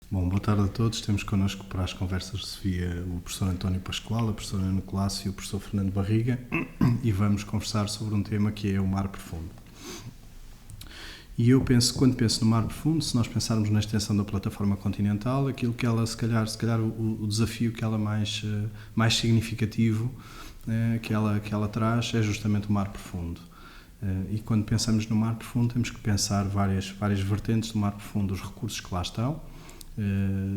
Bom, boa tarde a todos. Temos connosco para as conversas de Sofia o professor António Pascoal, a professora Ana Colasso e o professor Fernando Barriga, e vamos conversar sobre um tema que é o mar profundo. E eu penso, quando penso no mar profundo, se nós pensarmos na extensão da plataforma continental, aquilo que ela, se calhar o desafio que ela mais significativo que ela traz é justamente o mar profundo. E quando pensamos no mar profundo, temos que pensar várias vertentes do mar profundo, os recursos que lá estão,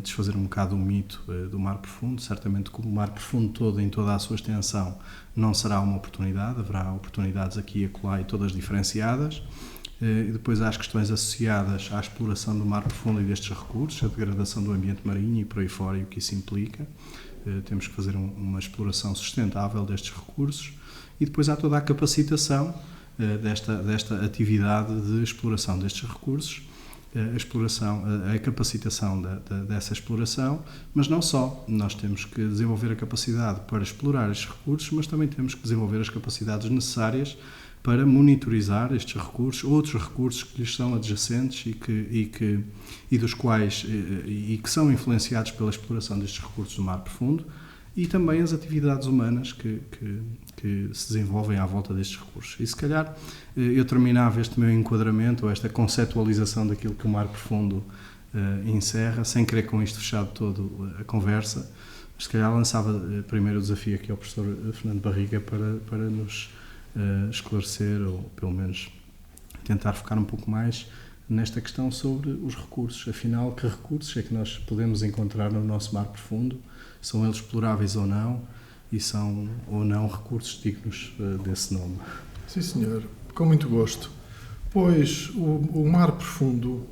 desfazer um bocado o mito do mar profundo. Certamente que o mar profundo todo, em toda a sua extensão, não será uma oportunidade, haverá oportunidades aqui e acolá e todas diferenciadas. E depois há as questões associadas à exploração do mar profundo e destes recursos, a degradação do ambiente marinho e por aí fora e o que isso implica. Temos que fazer uma exploração sustentável destes recursos e depois há toda a capacitação desta atividade de exploração destes recursos, a capacitação dessa exploração, mas não só. Nós temos que desenvolver a capacidade para explorar estes recursos, mas também temos que desenvolver as capacidades necessárias para monitorizar estes recursos, outros recursos que lhes são adjacentes e dos quais que são influenciados pela exploração destes recursos do mar profundo, e também as atividades humanas que se desenvolvem à volta destes recursos. E se calhar eu terminava este meu enquadramento, ou esta conceptualização daquilo que o mar profundo encerra, sem querer com isto fechar todo a conversa, mas se calhar lançava primeiro o desafio aqui ao professor Fernando Barriga para nos esclarecer, ou pelo menos tentar focar um pouco mais nesta questão sobre os recursos. Afinal, que recursos é que nós podemos encontrar no nosso mar profundo? São eles exploráveis ou não? E são ou não recursos dignos desse nome? Sim, senhor, com muito gosto. Pois o mar profundo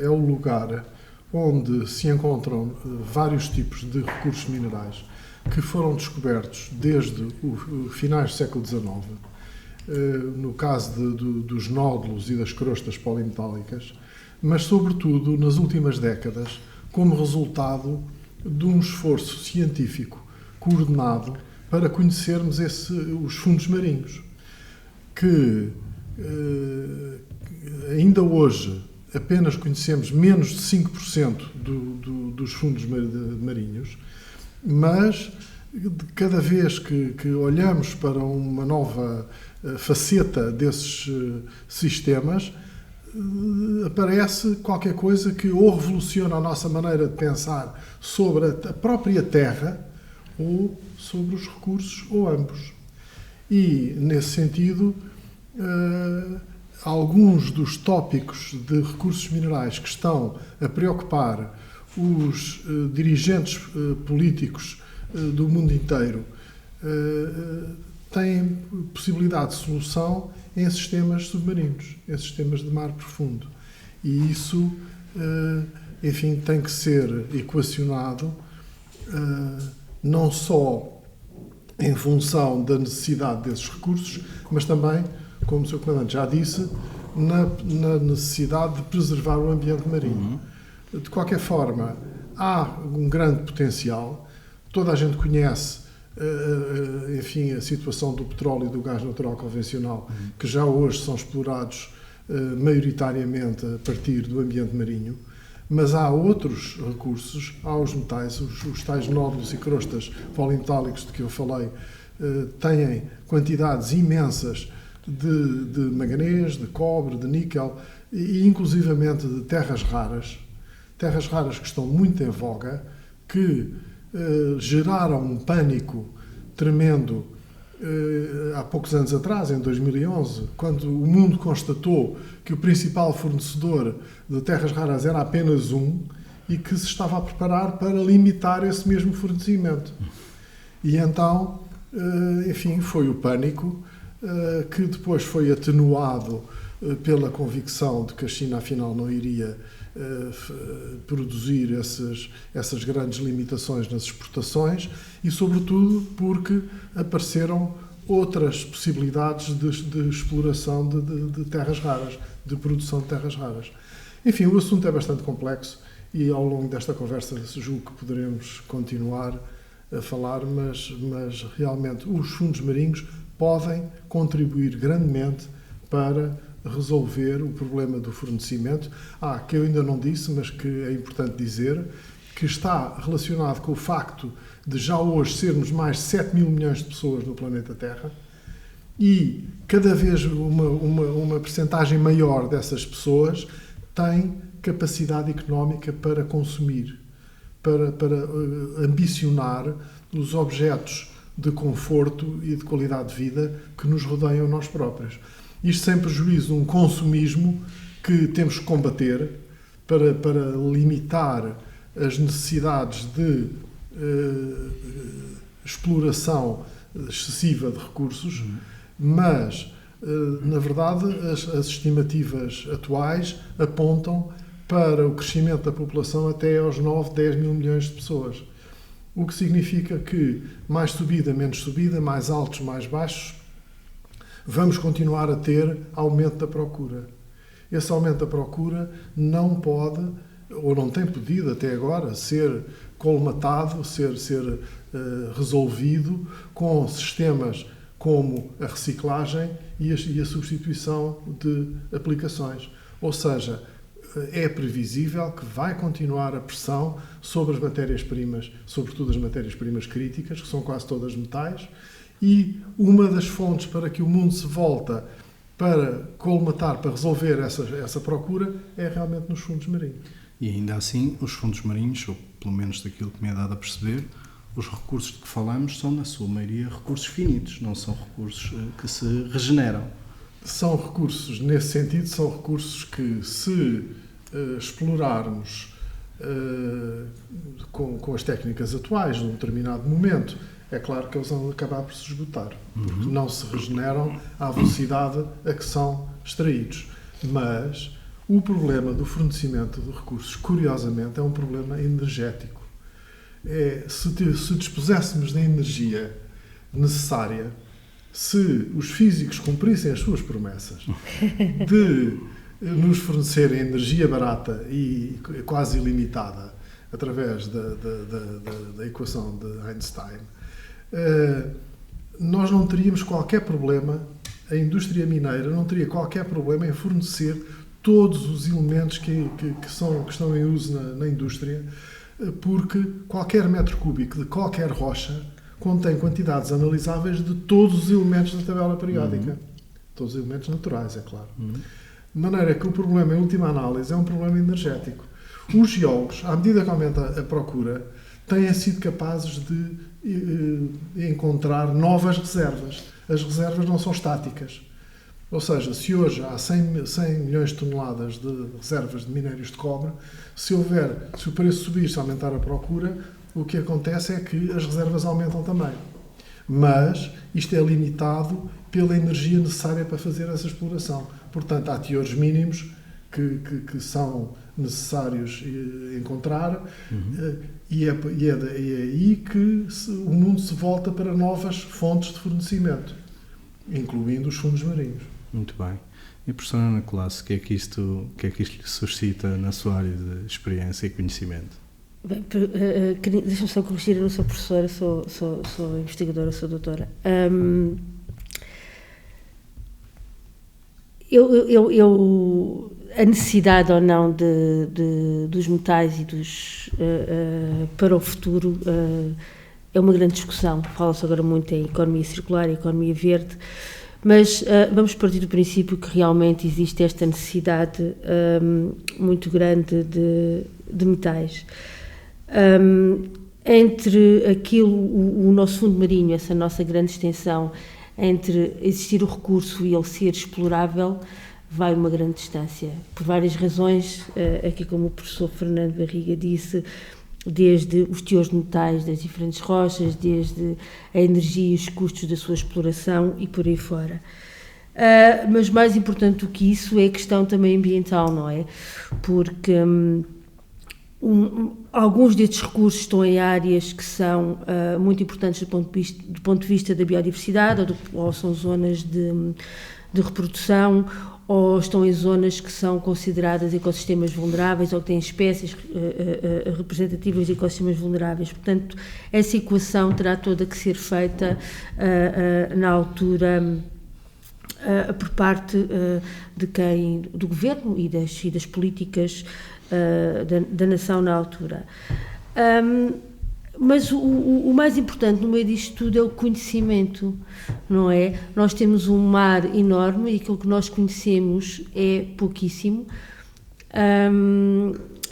é o lugar onde se encontram vários tipos de recursos minerais que foram descobertos desde o finais do século XIX, no caso dos nódulos e das crostas polimetálicas, mas sobretudo nas últimas décadas, como resultado de um esforço científico coordenado para conhecermos os fundos marinhos, que ainda hoje apenas conhecemos menos de 5% dos fundos marinhos, mas cada vez que olhamos para uma nova faceta desses sistemas, aparece qualquer coisa que ou revoluciona a nossa maneira de pensar sobre a própria Terra ou sobre os recursos, ou ambos. E, nesse sentido, alguns dos tópicos de recursos minerais que estão a preocupar os dirigentes políticos do mundo inteiro têm possibilidade de solução em sistemas submarinos, em sistemas de mar profundo. E isso, enfim, tem que ser equacionado não só em função da necessidade desses recursos, mas também, como o Sr. Comandante já disse, na necessidade de preservar o ambiente marinho. De qualquer forma, há um grande potencial. Toda a gente conhece, enfim, a situação do petróleo e do gás natural convencional, que já hoje são explorados maioritariamente a partir do ambiente marinho, mas há outros recursos, há os metais, os tais nódulos e crostas polimetálicos de que eu falei, têm quantidades imensas de manganês, de cobre, de níquel e inclusivamente de terras raras que estão muito em voga, que geraram um pânico tremendo há poucos anos atrás, em 2011, quando o mundo constatou que o principal fornecedor de terras raras era apenas um e que se estava a preparar para limitar esse mesmo fornecimento. E então, enfim, foi o pânico que depois foi atenuado pela convicção de que a China afinal não iria produzir essas grandes limitações nas exportações e, sobretudo, porque apareceram outras possibilidades de exploração de terras raras, de produção de terras raras. Enfim, o assunto é bastante complexo e ao longo desta conversa julgo que poderemos continuar a falar, mas realmente os fundos marinhos podem contribuir grandemente para resolver o problema do fornecimento. Que eu ainda não disse, mas que é importante dizer, que está relacionado com o facto de já hoje sermos mais de 7 mil milhões de pessoas no planeta Terra e cada vez uma percentagem maior dessas pessoas tem capacidade económica para consumir, para ambicionar os objetos de conforto e de qualidade de vida que nos rodeiam nós próprios. Isto sem prejuízo de um consumismo que temos que combater para limitar as necessidades de exploração excessiva de recursos, mas, na verdade, as estimativas atuais apontam para o crescimento da população até aos 9, 10 mil milhões de pessoas. O que significa que mais subida, menos subida, mais altos, mais baixos, vamos continuar a ter aumento da procura. Esse aumento da procura não pode, ou não tem podido até agora, ser colmatado, ser resolvido com sistemas como a reciclagem e a substituição de aplicações. Ou seja, é previsível que vai continuar a pressão sobre as matérias-primas, sobretudo as matérias-primas críticas, que são quase todas metais, e uma das fontes para que o mundo se volta para colmatar, para resolver essa procura, é realmente nos fundos marinhos. E ainda assim, os fundos marinhos, ou pelo menos daquilo que me é dado a perceber, os recursos de que falamos são, na sua maioria, recursos finitos, não são recursos que se regeneram. São recursos, nesse sentido, são recursos que, se explorarmos com as técnicas atuais, num determinado momento, é claro que eles vão acabar por se esgotar, porque não se regeneram à velocidade a que são extraídos. Mas o problema do fornecimento de recursos, curiosamente, é um problema energético. Se dispuséssemos da energia necessária, se os físicos cumprissem as suas promessas de nos fornecerem energia barata e quase ilimitada através da equação de Einstein, nós não teríamos qualquer problema, a indústria mineira não teria qualquer problema em fornecer todos os elementos que estão em uso na indústria, porque qualquer metro cúbico de qualquer rocha contém quantidades analisáveis de todos os elementos da tabela periódica. Todos os elementos naturais, é claro. De maneira que o problema, em última análise, é um problema energético. Os geólogos, à medida que aumenta a procura, têm sido capazes de encontrar novas reservas. As reservas não são estáticas. Ou seja, se hoje há 100 milhões de toneladas de reservas de minérios de cobre, se o preço subir, se aumentar a procura, o que acontece é que as reservas aumentam também. Mas isto é limitado pela energia necessária para fazer essa exploração. Portanto, há teores mínimos que são necessários encontrar, e é aí que o mundo se volta para novas fontes de fornecimento, incluindo os fundos marinhos. Muito bem. E, professora Ana Colasso, o que é que isto lhe suscita na sua área de experiência e conhecimento? Bem, deixa-me só corrigir, eu não sou professora, sou investigadora, sou doutora. A necessidade ou não dos metais e para o futuro é uma grande discussão. Fala-se agora muito em economia circular, economia verde, mas vamos partir do princípio que realmente existe esta necessidade muito grande de metais. Entre aquilo, o nosso fundo marinho, essa nossa grande extensão, entre existir o recurso e ele ser explorável, vai uma grande distância, por várias razões, aqui como o professor Fernando Barriga disse, desde os teores de metais das diferentes rochas, desde a energia e os custos da sua exploração e por aí fora. Mas mais importante do que isso é a questão também ambiental, não é? Porque alguns destes recursos estão em áreas que são muito importantes do ponto de vista da biodiversidade, ou são zonas de reprodução, ou estão em zonas que são consideradas ecossistemas vulneráveis, ou que têm espécies representativas de ecossistemas vulneráveis. Portanto, essa equação terá toda que ser feita na altura por parte do governo e das políticas da nação na altura. Mas o mais importante no meio disto tudo é o conhecimento, não é? Nós temos um mar enorme e aquilo que nós conhecemos é pouquíssimo,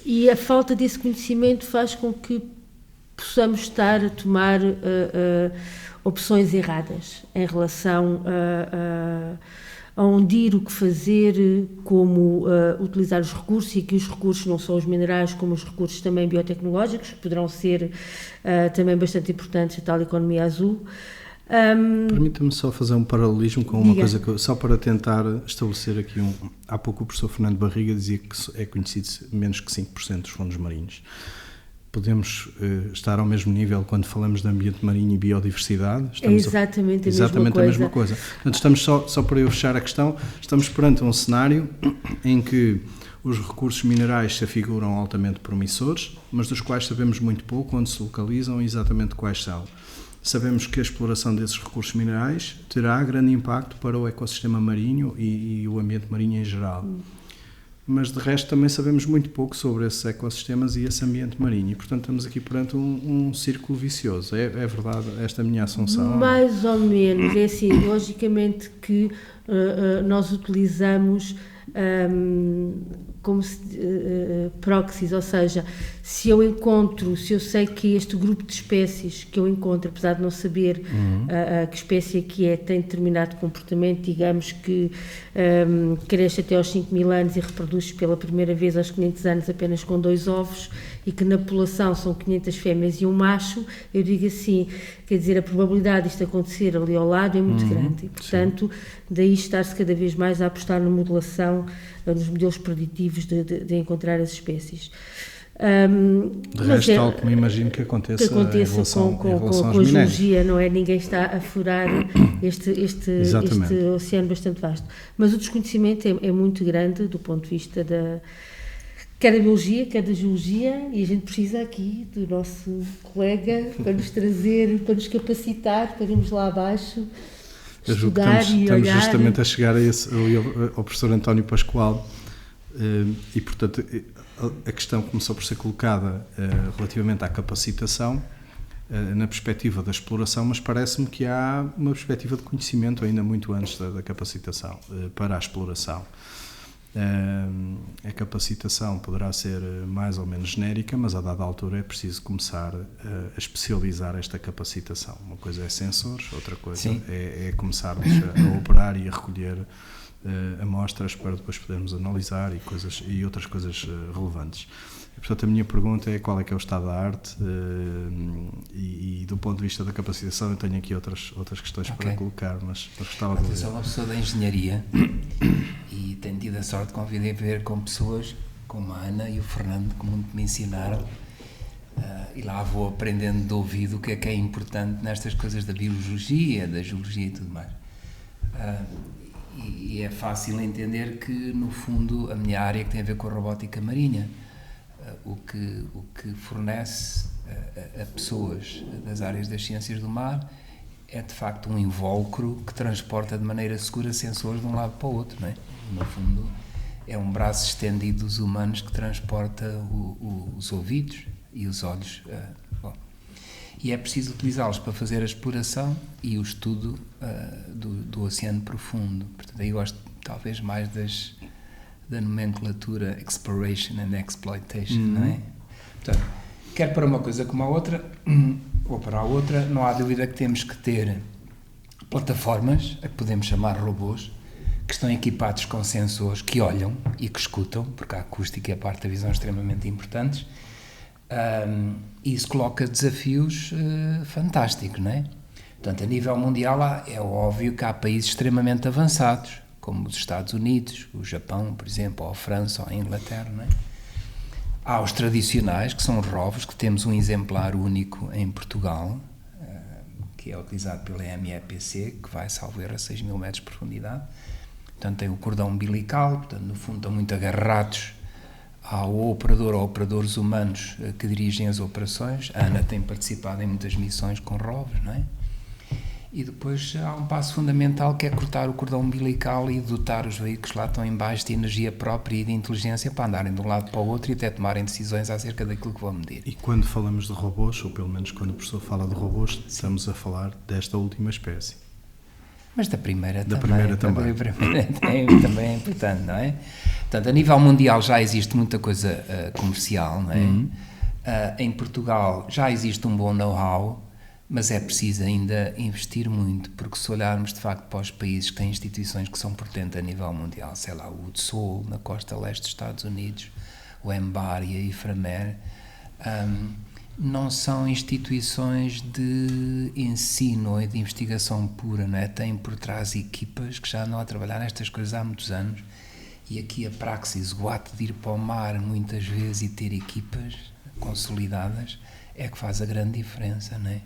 e a falta desse conhecimento faz com que possamos estar a tomar opções erradas em relação a onde ir, o que fazer, como utilizar os recursos, e que os recursos não só os minerais, como os recursos também biotecnológicos, que poderão ser também bastante importantes, a tal economia azul. Permita-me só fazer um paralelismo com uma coisa, só para tentar estabelecer aqui há pouco o professor Fernando Barriga dizia que é conhecido menos que 5% dos fundos marinhos. Podemos estar ao mesmo nível quando falamos de ambiente marinho e biodiversidade? Estamos exatamente a mesma coisa. Portanto, estamos só para eu fechar a questão, estamos perante um cenário em que os recursos minerais se afiguram altamente promissores, mas dos quais sabemos muito pouco, onde se localizam e exatamente quais são. Sabemos que a exploração desses recursos minerais terá grande impacto para o ecossistema marinho e o ambiente marinho em geral. Mas de resto também sabemos muito pouco sobre esses ecossistemas e esse ambiente marinho, e portanto estamos aqui perante um círculo vicioso. É verdade esta minha assunção? Mais ou menos, é assim, logicamente que nós utilizamos como proxies, ou seja, se eu sei que este grupo de espécies que eu encontro, apesar de não saber que espécie que é, tem determinado comportamento, digamos que cresce até aos 5.000 anos e reproduz pela primeira vez aos 500 anos apenas com 2 ovos, e que na população são 500 fêmeas e um macho, eu digo assim, quer dizer, a probabilidade disto acontecer ali ao lado é muito grande, e portanto daí estar-se cada vez mais a apostar na modelação, nos modelos preditivos de encontrar as espécies. De resto, tal como imagino que aconteça com a geologia, não é? Ninguém está a furar este oceano bastante vasto. Mas o desconhecimento é muito grande do ponto de vista quer da biologia, quer da geologia, e a gente precisa aqui do nosso colega para nos trazer, para nos capacitar, para irmos lá abaixo, estudar e olhar. Estamos justamente a chegar ao professor António Pascoal, e portanto a questão começou por ser colocada relativamente à capacitação, na perspectiva da exploração, mas parece-me que há uma perspectiva de conhecimento ainda muito antes da capacitação para a exploração. A capacitação poderá ser mais ou menos genérica, mas a dada altura é preciso começar a especializar esta capacitação. Uma coisa é sensores, outra coisa é começarmos a operar e a recolher amostras para depois podermos analisar e outras coisas relevantes. E, portanto, a minha pergunta é qual é que é o estado da arte, e do ponto de vista da capacitação eu tenho aqui outras questões para colocar, mas gostava de ver. Eu sou uma pessoa da engenharia e tenho tido a sorte de conviver com pessoas como a Ana e o Fernando que muito me ensinaram, e lá vou aprendendo de ouvido o que é importante nestas coisas da biologia, da geologia e tudo mais. E é fácil entender que, no fundo, a minha área que tem a ver com a robótica marinha, o que fornece a pessoas das áreas das ciências do mar é, de facto, um invólucro que transporta de maneira segura sensores de um lado para o outro, não é? No fundo, é um braço estendido dos humanos que transporta os ouvidos e os olhos. E é preciso utilizá-los para fazer a exploração e o estudo do oceano profundo. Portanto, aí gosto talvez mais da nomenclatura exploration and exploitation, não é? Portanto, quer para uma coisa como a outra, ou para a outra, não há dúvida que temos que ter plataformas, a que podemos chamar robôs, que estão equipados com sensores que olham e que escutam, porque a acústica e a parte da visão são extremamente importantes. Isso coloca desafios fantásticos, não é? Portanto, a nível mundial é óbvio que há países extremamente avançados, como os Estados Unidos, o Japão, por exemplo, ou a França, ou a Inglaterra, não é? Há os tradicionais, que são os rovos, que temos um exemplar único em Portugal, que é utilizado pela MEPC, que vai, salvo erro, a 6.000 metros de profundidade. Portanto, tem o cordão umbilical, portanto, no fundo estão muito agarrados ao operador ou operadores humanos que dirigem as operações. A Ana tem participado em muitas missões com rovos, não é? E depois há um passo fundamental que é cortar o cordão umbilical e dotar os veículos que lá estão em baixo de energia própria e de inteligência para andarem de um lado para o outro e até tomarem decisões acerca daquilo que vão medir. E quando falamos de robôs, ou pelo menos quando o professor fala de robôs, estamos a falar desta última espécie. Mas da primeira também. A primeira também é importante, não é? Portanto, a nível mundial já existe muita coisa comercial, não é? Em Portugal já existe um bom know-how, mas é preciso ainda investir muito, porque se olharmos de facto para os países que têm instituições que são potentes a nível mundial, sei lá, o DSOL na costa leste dos Estados Unidos, o EMBAR e a IFRAMER, não são instituições de ensino ou de investigação pura, não é? Têm por trás equipas que já andam a trabalhar nestas coisas há muitos anos, e aqui a praxis, o ato de ir para o mar muitas vezes e ter equipas consolidadas é que faz a grande diferença, não é?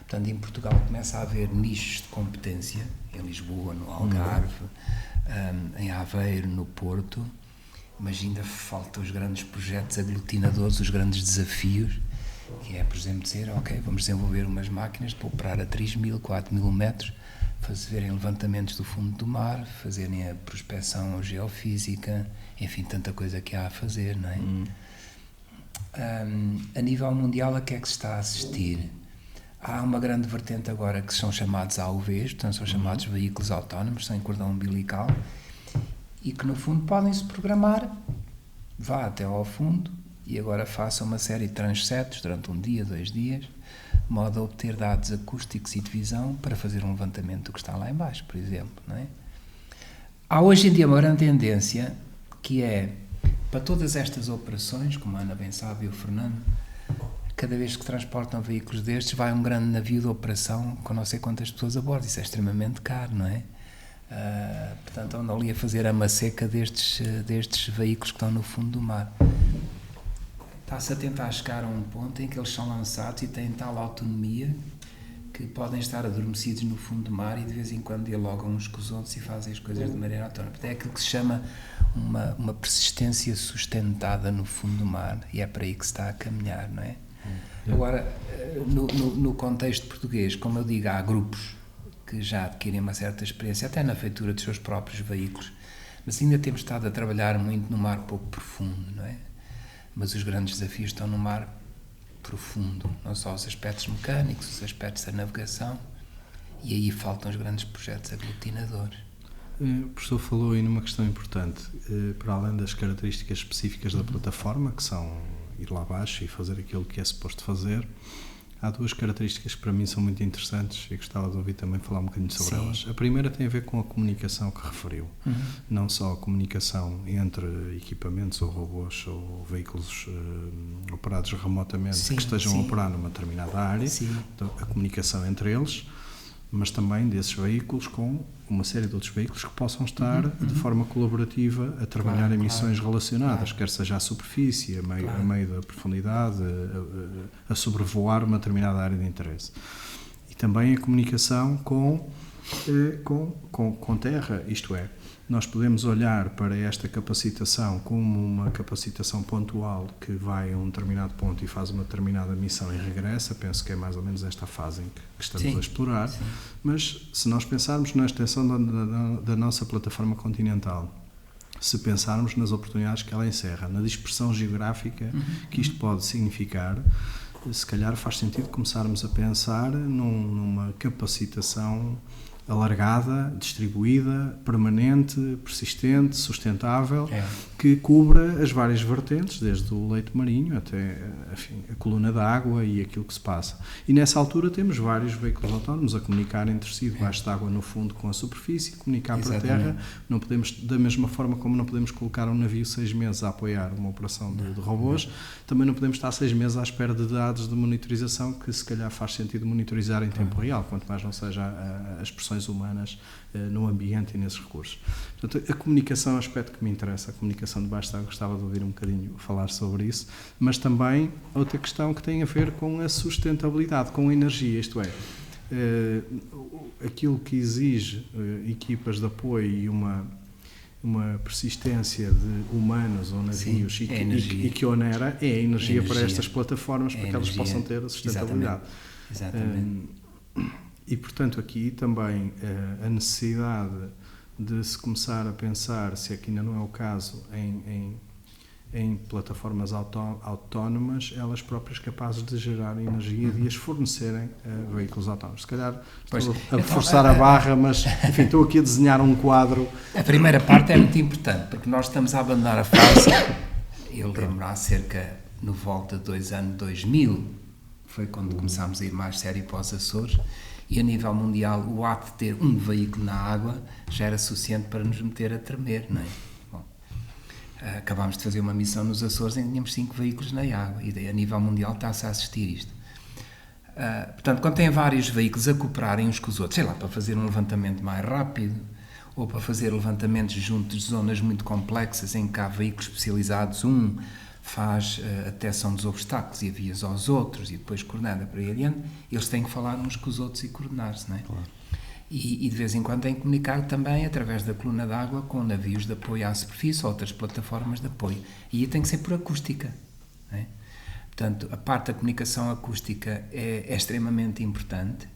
Portanto, em Portugal começa a haver nichos de competência, em Lisboa, no Algarve, em Aveiro, no Porto, mas ainda faltam os grandes projetos aglutinadores, os grandes desafios, que é, por exemplo, dizer, ok, vamos desenvolver umas máquinas para operar a 3.000, 4.000 metros, fazerem levantamentos do fundo do mar, fazerem a prospecção geofísica, enfim, tanta coisa que há a fazer, não é? A nível mundial, a que é que se está a assistir? Há uma grande vertente agora que são chamados AUVs, portanto são chamados veículos autónomos, sem cordão umbilical, e que no fundo podem-se programar, vá até ao fundo e agora faça uma série de transectos durante um dia, 2 dias, de modo a obter dados acústicos e de visão para fazer um levantamento do que está lá em baixo, por exemplo, não é? Há hoje em dia uma grande tendência que é, para todas estas operações, como a Ana bem sabe e o Fernando, cada vez que transportam veículos destes, vai um grande navio de operação com não sei quantas pessoas a bordo. Isso é extremamente caro, não é? Portanto, andam ali a fazer a maceca destes veículos que estão no fundo do mar. Está-se a tentar chegar a um ponto em que eles são lançados e têm tal autonomia que podem estar adormecidos no fundo do mar e de vez em quando dialogam uns com os outros e fazem as coisas de maneira autónoma. É aquilo que se chama uma persistência sustentada no fundo do mar, e é para aí que se está a caminhar, não é? Agora, no contexto português, como eu digo, há grupos que já adquirem uma certa experiência, até na feitura dos seus próprios veículos, mas ainda temos estado a trabalhar muito no mar pouco profundo, não é? Mas os grandes desafios estão no mar profundo, não só os aspectos mecânicos, os aspectos da navegação, e aí faltam os grandes projetos aglutinadores. O professor falou aí numa questão importante, para além das características específicas da plataforma, que são ir lá abaixo e fazer aquilo que é suposto fazer, há 2 características que para mim são muito interessantes e gostava de ouvir também falar um bocadinho sobre elas. A primeira tem a ver com a comunicação que referiu, não só a comunicação entre equipamentos ou robôs ou veículos operados remotamente que estejam a operar numa determinada área, então, a comunicação entre eles, mas também desses veículos com uma série de outros veículos que possam estar de forma colaborativa a trabalhar em missões relacionadas, quer seja à superfície, a meio da profundidade, a sobrevoar uma determinada área de interesse. E também a comunicação com terra, isto é, nós podemos olhar para esta capacitação como uma capacitação pontual que vai a um determinado ponto e faz uma determinada missão e regressa. Penso que é mais ou menos esta fase em que estamos a explorar. Mas se nós pensarmos na extensão da nossa plataforma continental, se pensarmos nas oportunidades que ela encerra, na dispersão geográfica que isto pode significar, se calhar faz sentido começarmos a pensar numa capacitação alargada, distribuída, permanente, persistente, sustentável, que cubra as várias vertentes, desde o leito marinho até, enfim, a coluna da água e aquilo que se passa. E nessa altura temos vários veículos autónomos a comunicar entre si, debaixo de água no fundo com a superfície, comunicar para a terra. Não podemos, da mesma forma como não podemos colocar um navio 6 meses a apoiar uma operação de robôs, também não podemos estar 6 meses à espera de dados de monitorização que se calhar faz sentido monitorizar em tempo real, quanto mais não seja as pressões humanas no ambiente e nesses recursos. Portanto, a comunicação é um aspecto que me interessa, a comunicação debaixo de água, gostava de ouvir um bocadinho falar sobre isso, mas também outra questão que tem a ver com a sustentabilidade, com a energia, isto é, aquilo que exige equipas de apoio e uma persistência de humanos ou navios e que onera é a energia para estas plataformas, para que elas possam ter a sustentabilidade. Exatamente. E, portanto, aqui também a necessidade de se começar a pensar, se aqui ainda não é o caso, em plataformas autónomas, elas próprias capazes de gerar energia e de as fornecerem a veículos autónomos. Se calhar estou a forçar a barra, mas enfim, estou aqui a desenhar um quadro. A primeira parte é muito importante, porque nós estamos a abandonar a fase, eu lembro há cerca, no volta de 2000, foi quando começámos a ir mais sério para os Açores, e a nível mundial o ato de ter um veículo na água já era suficiente para nos meter a tremer, não é? Acabámos de fazer uma missão nos Açores em que tínhamos 5 veículos na água e a nível mundial está-se a assistir isto. Portanto, quando tem vários veículos a cooperarem uns com os outros, sei lá, para fazer um levantamento mais rápido ou para fazer levantamentos juntos de zonas muito complexas em que há veículos especializados, faz a detecção dos obstáculos e avias aos outros e depois coordena para aí adiante, eles têm que falar uns com os outros e coordenar-se, não é? Claro. E de vez em quando têm que comunicar também através da coluna d'água com navios de apoio à superfície ou outras plataformas de apoio. E aí tem que ser por acústica. Não é? Portanto, a parte da comunicação acústica é extremamente importante,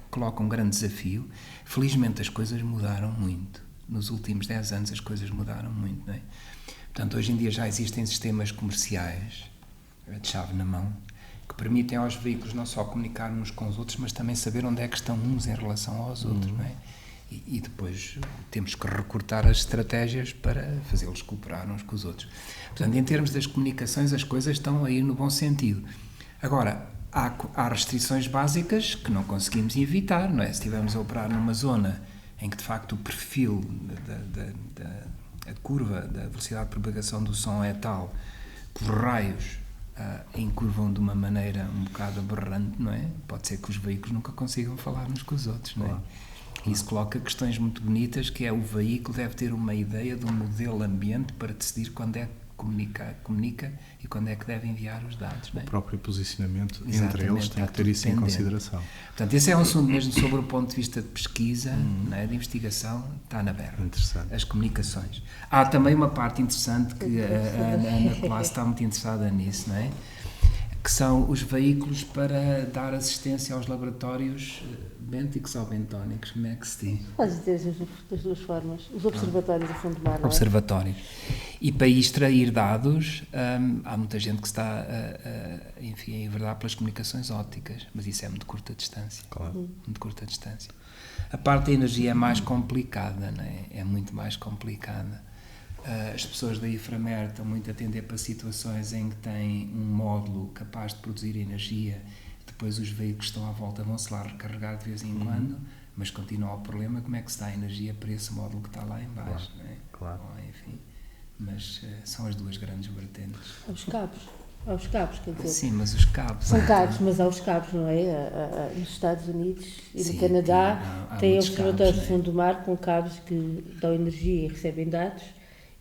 coloca um grande desafio. Felizmente as coisas mudaram muito. Nos últimos 10 anos as coisas mudaram muito. Não é? Portanto, hoje em dia já existem sistemas comerciais de chave na mão que permitem aos veículos não só comunicar uns com os outros, mas também saber onde é que estão uns em relação aos outros, não é? E depois temos que recortar as estratégias para fazê-los cooperar uns com os outros. Portanto, em termos das comunicações, as coisas estão aí no bom sentido. Agora, há restrições básicas que não conseguimos evitar, não é? Se estivermos a operar numa zona em que, de facto, o perfil a curva da velocidade de propagação do som é tal que os raios encurvam de uma maneira um bocado aberrante, não é? Pode ser que os veículos nunca consigam falar uns com os outros, não é? Claro. Isso coloca questões muito bonitas, que é o veículo deve ter uma ideia de um modelo ambiente para decidir quando é que comunica e quando é que deve enviar os dados, não é? O próprio posicionamento entre eles tem que ter isso em consideração. Portanto, esse é um assunto mesmo sobre o ponto de vista de pesquisa, não é? De investigação, está na berra. Interessante. As comunicações. Há também uma parte interessante que a Ana Colasso está muito interessada nisso, não é? Que são os veículos para dar assistência aos laboratórios bênticos ou bentónicos, como é que se diz? Podes dizer das duas formas. Os observatórios a fundo do mar, não é? Observatórios. E para extrair dados, há muita gente que está enfim, a enverdar pelas comunicações ópticas, mas isso é muito curta distância. Claro. Muito curta distância. A parte da energia é mais complicada, não é? É muito mais complicada. As pessoas da Iframer estão muito a atender para situações em que têm um módulo capaz de produzir energia, depois os veículos que estão à volta vão-se lá recarregar de vez em quando, mas continua o problema, como é que se dá energia para esse módulo que está lá em baixo, claro, não é? Claro. Bom, enfim, mas são as duas grandes vertentes. Aos cabos, quer dizer. Sim, mas os cabos... São caros, mas há os cabos, não é? Nos Estados Unidos e no Canadá tem observatórios de fundo do mar com cabos que dão energia e recebem dados,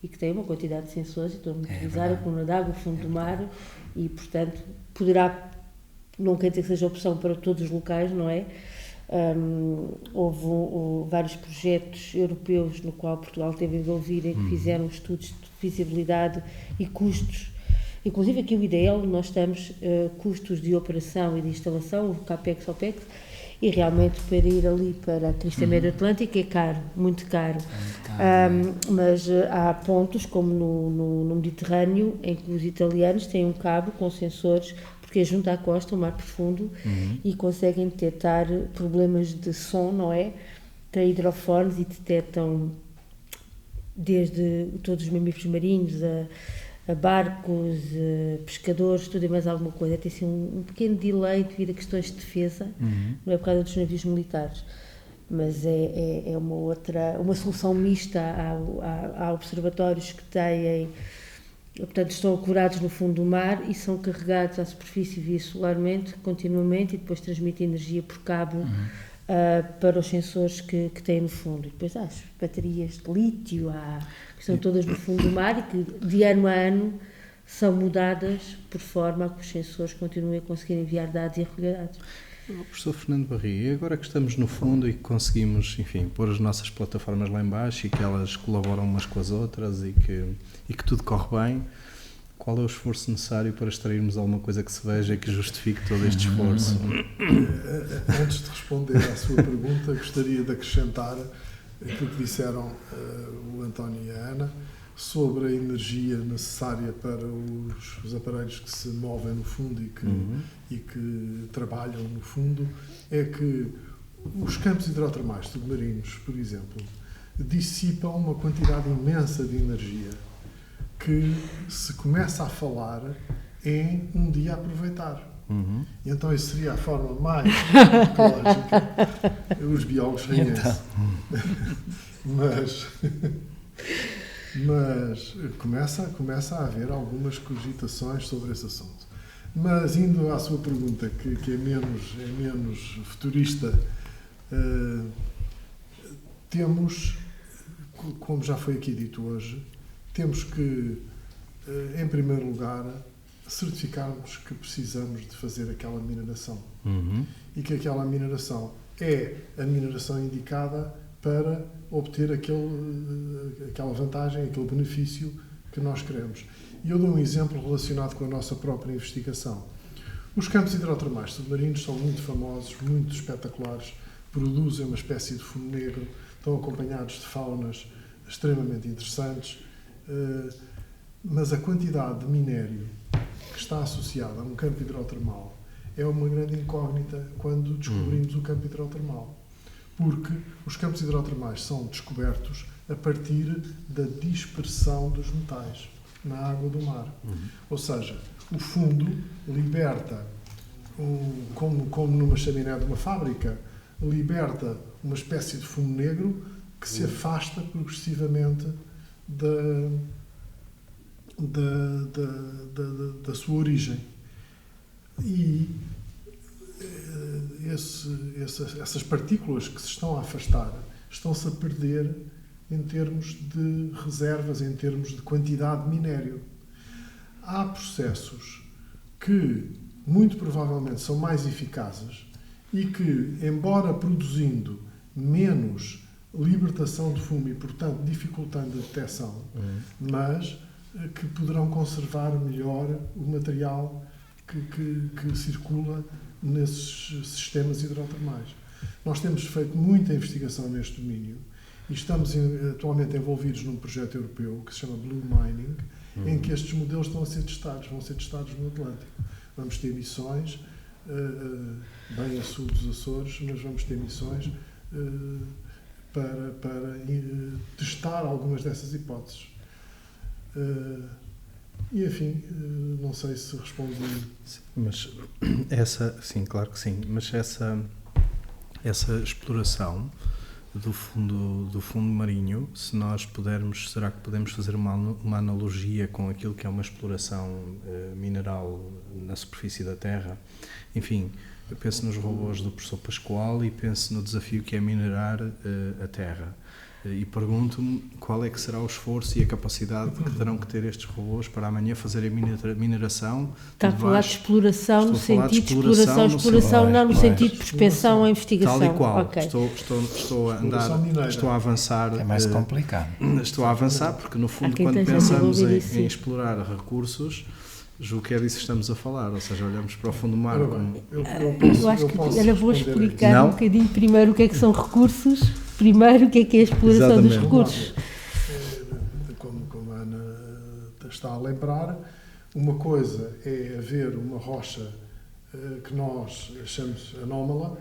e que tem uma quantidade de sensores e estão a utilizar a coluna d'água, o fundo do mar, e, portanto, poderá, não quer dizer que seja opção para todos os locais, não é? Houve vários projetos europeus no qual Portugal esteve envolvido, em que fizeram estudos de feasibilidade e custos. Inclusive aqui o IDL, nós temos custos de operação e de instalação, o CAPEX, OPEX, e realmente para ir ali para a crista média atlântica é caro, muito caro. Mas há pontos, como no Mediterrâneo, em que os italianos têm um cabo com sensores, porque é junto à costa, um mar profundo, e conseguem detectar problemas de som, não é? Tem hidrofones e detectam desde todos os mamíferos marinhos a barcos, pescadores, tudo e mais alguma coisa. Tem assim um pequeno delay devido a questões de defesa, não é por causa dos navios militares, mas é uma solução mista. Há observatórios que têm, portanto, estão ancorados no fundo do mar e são carregados à superfície via solarmente, continuamente, e depois transmitem energia por cabo para os sensores que têm no fundo. E depois há as baterias de lítio, que estão todas no fundo do mar e que de ano a ano são mudadas por forma a que os sensores continuem a conseguir enviar dados e recolher dados. Professor Fernando Barriga, agora que estamos no fundo e que conseguimos, enfim, pôr as nossas plataformas lá em baixo e que elas colaboram umas com as outras e que tudo corre bem, qual é o esforço necessário para extrairmos alguma coisa que se veja e que justifique todo este esforço? Antes de responder à sua pergunta, gostaria de acrescentar aquilo que disseram o António e a Ana sobre a energia necessária para os aparelhos que se movem no fundo e que trabalham no fundo, é que os campos hidrotermais submarinos, por exemplo, dissipam uma quantidade imensa de energia que se começa a falar em um dia aproveitar. E então isso seria a forma mais ecológica. Os biólogos riem-se. Mas começa a haver algumas cogitações sobre esse assunto. Mas indo à sua pergunta, que é menos futurista, temos, como já foi aqui dito hoje, temos que, em primeiro lugar, certificarmos que precisamos de fazer aquela mineração. E que aquela mineração é a mineração indicada para obter aquela vantagem, aquele benefício que nós queremos. E eu dou um exemplo relacionado com a nossa própria investigação. Os campos hidrotermais submarinos são muito famosos, muito espetaculares, produzem uma espécie de fumo negro, estão acompanhados de faunas extremamente interessantes, mas a quantidade de minério que está associada a um campo hidrotermal é uma grande incógnita quando descobrimos o campo hidrotermal. Porque os campos hidrotermais são descobertos a partir da dispersão dos metais na água do mar. Ou seja, o fundo liberta, como numa chaminé de uma fábrica, liberta uma espécie de fumo negro que se afasta progressivamente da sua origem. E essas partículas que se estão a afastar estão-se a perder em termos de reservas, em termos de quantidade de minério. Há processos que, muito provavelmente, são mais eficazes e que, embora produzindo menos libertação de fumo e, portanto, dificultando a detecção, mas que poderão conservar melhor o material que circula nesses sistemas hidrotermais. Nós temos feito muita investigação neste domínio e estamos atualmente envolvidos num projeto europeu que se chama Blue Mining, em que estes modelos vão ser testados no Atlântico. Vamos ter missões, bem a sul dos Açores, mas vamos ter missões para testar algumas dessas hipóteses. E, enfim, não sei se respondi. Mas sim, claro que sim, mas essa exploração do fundo marinho, se nós pudermos, será que podemos fazer uma analogia com aquilo que é uma exploração mineral na superfície da Terra? Enfim, eu penso nos robôs do professor Pascoal e penso no desafio que é minerar a Terra. E pergunto-me qual é que será o esforço e a capacidade que terão que ter estes robôs para amanhã fazer a mineração. Está a falar de exploração no sentido de exploração, não no sentido de prospecção ou investigação. Tal e qual. Okay. Estou a avançar. É mais complicado. Estou a avançar porque, no fundo, quando pensamos em explorar recursos, julgo que é disso que estamos a falar, ou seja, olhamos para o fundo do mar. Eu acho que agora vou explicar um bocadinho primeiro o que é que são recursos. Primeiro, o que é a exploração dos recursos? Como a Ana está a lembrar, uma coisa é haver uma rocha que nós achamos anómala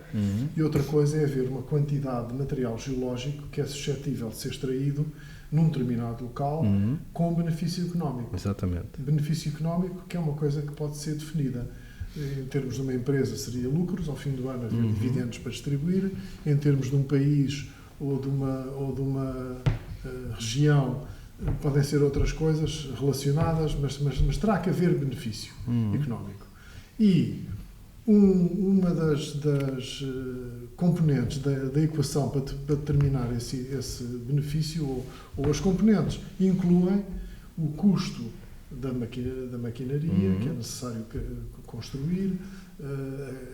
e outra coisa é haver uma quantidade de material geológico que é suscetível de ser extraído num determinado local com benefício económico. Exatamente. Benefício económico que é uma coisa que pode ser definida. Em termos de uma empresa seria lucros, ao fim do ano haver dividendos para distribuir, em termos de um país ou de uma região, podem ser outras coisas relacionadas, mas terá que haver benefício económico. E uma das componentes da equação para determinar esse benefício, ou as componentes, incluem o custo da maquinaria que é necessário construir,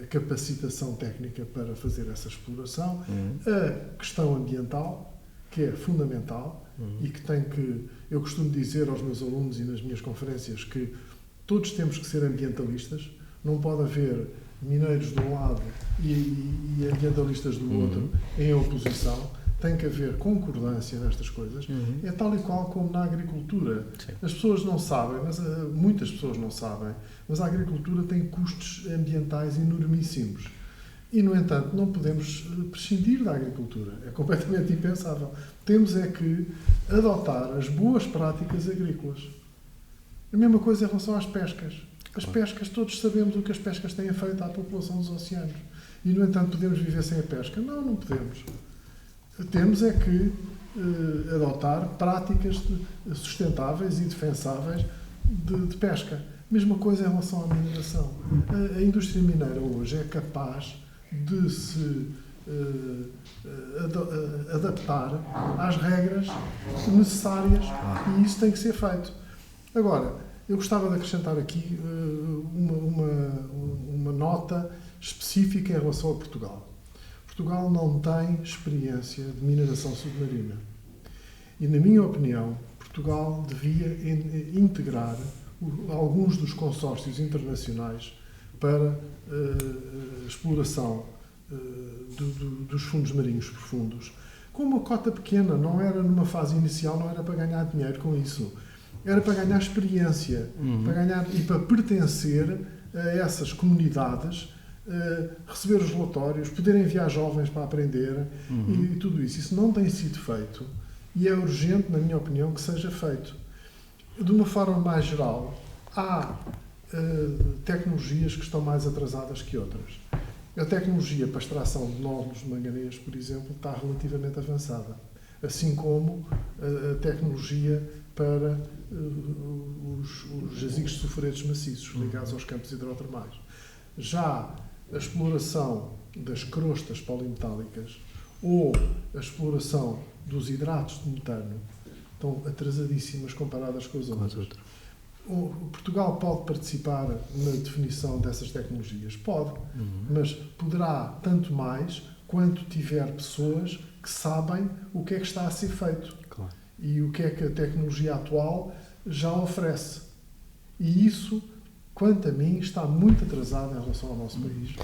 a capacitação técnica para fazer essa exploração, a questão ambiental, que é fundamental e que tem que... Eu costumo dizer aos meus alunos e nas minhas conferências que todos temos que ser ambientalistas, não pode haver mineiros de um lado e ambientalistas do outro em oposição, tem que haver concordância nestas coisas. É tal e qual como na agricultura. Sim. As pessoas não sabem, mas muitas pessoas não sabem, mas a agricultura tem custos ambientais enormíssimos. E, no entanto, não podemos prescindir da agricultura. É completamente impensável. Temos é que adotar as boas práticas agrícolas. A mesma coisa em relação às pescas. As pescas, todos sabemos o que as pescas têm feito à população dos oceanos. E, no entanto, podemos viver sem a pesca? Não, não podemos. Temos é que adotar práticas sustentáveis e defensáveis de pesca. Mesma coisa em relação à mineração. A indústria mineira hoje é capaz de se adaptar às regras necessárias e isso tem que ser feito. Agora, eu gostava de acrescentar aqui uma nota específica em relação a Portugal. Portugal não tem experiência de mineração submarina. E, na minha opinião, Portugal devia integrar alguns dos consórcios internacionais para exploração dos fundos marinhos profundos. Com uma cota pequena, não era numa fase inicial, não era para ganhar dinheiro com isso. Era para ganhar experiência, para ganhar e para pertencer a essas comunidades, receber os relatórios, poder enviar jovens para aprender e tudo isso. Isso não tem sido feito e é urgente, na minha opinião, que seja feito. De uma forma mais geral, há tecnologias que estão mais atrasadas que outras. A tecnologia para extração de nódulos de manganês, por exemplo, está relativamente avançada, assim como a tecnologia para os jazigos de sulfuretos maciços ligados aos campos hidrotermais. Já a exploração das crostas polimetálicas ou a exploração dos hidratos de metano estão atrasadíssimas comparadas com as outras. Portugal pode participar na definição dessas tecnologias? Pode, mas poderá tanto mais quanto tiver pessoas que sabem o que é que está a ser feito e o que é que a tecnologia atual já oferece. E isso, quanto a mim, está muito atrasado em relação ao nosso país.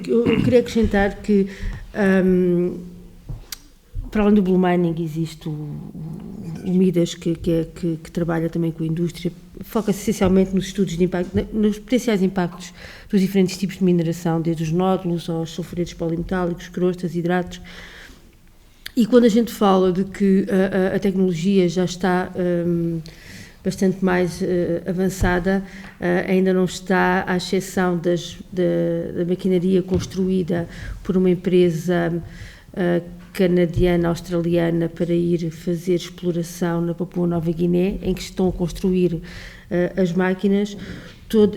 Eu queria acrescentar que, para além do Blue Mining, existe o Midas, que trabalha também com a indústria, foca-se essencialmente nos estudos de impacto, nos potenciais impactos dos diferentes tipos de mineração, desde os nódulos aos sulfuretos polimetálicos, crostas, hidratos. E quando a gente fala de que a tecnologia já está bastante mais avançada, ainda não está, à exceção da maquinaria construída por uma empresa canadiana, australiana, para ir fazer exploração na Papua Nova Guiné, em que estão a construir as máquinas.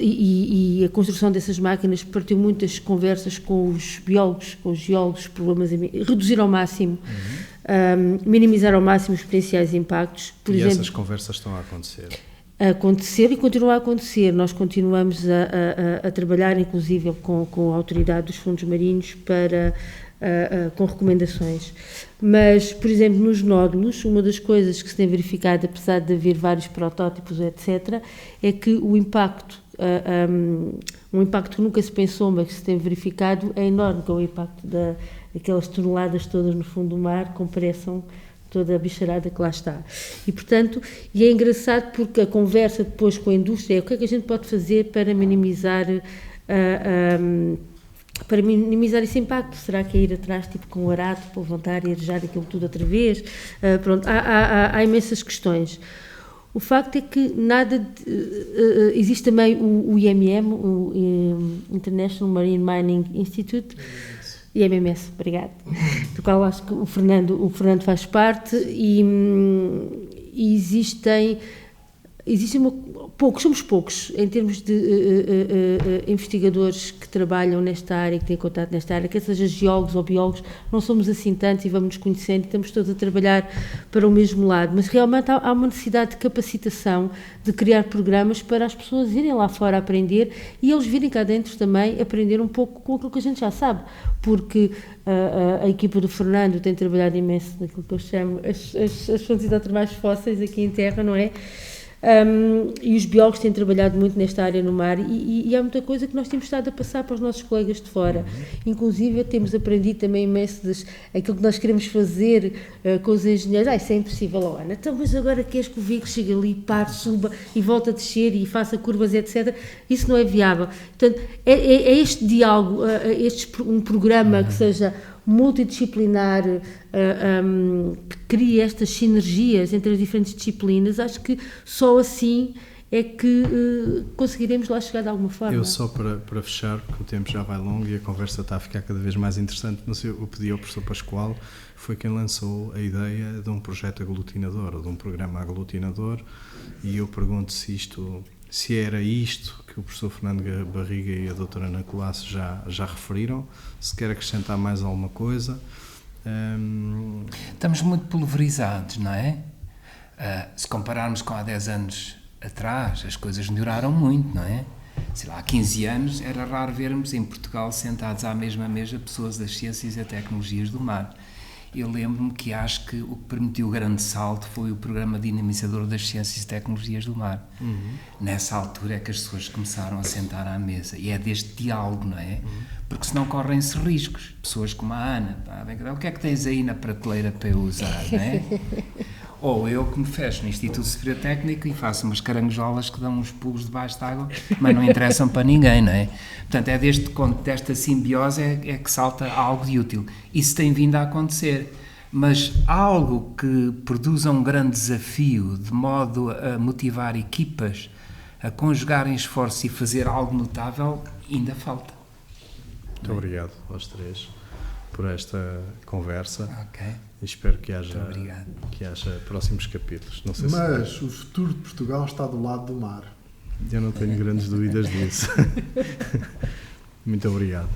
E a construção dessas máquinas partiu muitas conversas com os biólogos, com os geólogos, problemas, reduzir ao máximo, minimizar ao máximo os potenciais impactos. Por exemplo, essas conversas estão a acontecer? A acontecer e continuam a acontecer. Nós continuamos a trabalhar, inclusive, com a autoridade dos fundos marinhos com recomendações. Mas, por exemplo, nos nódulos, uma das coisas que se tem verificado, apesar de haver vários protótipos, etc., é que o impacto, um impacto que nunca se pensou, mas que se tem verificado, é enorme, que é o impacto daquelas toneladas todas no fundo do mar, compressam toda a bicharada que lá está. E, portanto, é engraçado porque a conversa depois com a indústria é o que é que a gente pode fazer para minimizar esse impacto. Será que é ir atrás, tipo com o arado, para levantar e arejar aquilo tudo outra vez? Pronto, há imensas questões. O facto é que existe também o IMM, o International Marine Mining Institute, IMMS, obrigado, do qual acho que o Fernando faz parte, e existem somos poucos em termos de investigadores que trabalham nesta área, que têm contato nesta área, quer seja geólogos ou biólogos, não somos assim tantos e vamos nos conhecendo e estamos todos a trabalhar para o mesmo lado, mas realmente há uma necessidade de capacitação, de criar programas para as pessoas irem lá fora aprender e eles virem cá dentro também aprender um pouco com aquilo que a gente já sabe, porque a equipa do Fernando tem trabalhado imenso naquilo que eu chamo as fontes hidrotermais fósseis aqui em terra, não é? E os biólogos têm trabalhado muito nesta área no mar e há muita coisa que nós temos estado a passar para os nossos colegas de fora. Inclusive temos aprendido também imenso aquilo que nós queremos fazer com os engenheiros. Isso é impossível, Ana. Então, mas agora queres que o veículo chegue ali, pare, suba e volta a descer e faça curvas, etc. Isso não é viável. Portanto, é este diálogo, um programa que seja multidisciplinar, que cria estas sinergias entre as diferentes disciplinas, acho que só assim é que conseguiremos lá chegar de alguma forma. Eu só para fechar, porque o tempo já vai longo e a conversa está a ficar cada vez mais interessante, mas eu pedi ao professor Pascoal, foi quem lançou a ideia de um projeto aglutinador, ou de um programa aglutinador, e eu pergunto se era isto que o professor Fernando Barriga e a doutora Ana Colasso já referiram, se quer acrescentar mais alguma coisa. Estamos muito pulverizados, não é? Se compararmos com há 10 anos atrás, as coisas melhoraram muito, não é? Sei lá, há 15 anos era raro vermos em Portugal sentados à mesma mesa pessoas das ciências e tecnologias do mar. Eu lembro-me que acho que o que permitiu o grande salto foi o programa dinamizador das ciências e tecnologias do mar. Nessa altura é que as pessoas começaram a sentar à mesa. E é deste diálogo, não é? Porque senão correm-se riscos. Pessoas como a Ana, o que é que tens aí na prateleira para eu usar, não é? Ou eu que me fecho no Instituto Superior Técnico e faço umas carangolas que dão uns pulos debaixo de água, mas não interessam para ninguém, não é? Portanto, é desta simbiose é que salta algo de útil. Isso tem vindo a acontecer, mas algo que produza um grande desafio, de modo a motivar equipas a conjugarem esforços e fazer algo notável, ainda falta. Muito obrigado aos três por esta conversa. Ok. Espero que haja próximos capítulos. Não sei Mas o futuro de Portugal está do lado do mar. Eu não tenho grandes dúvidas disso. Muito obrigado.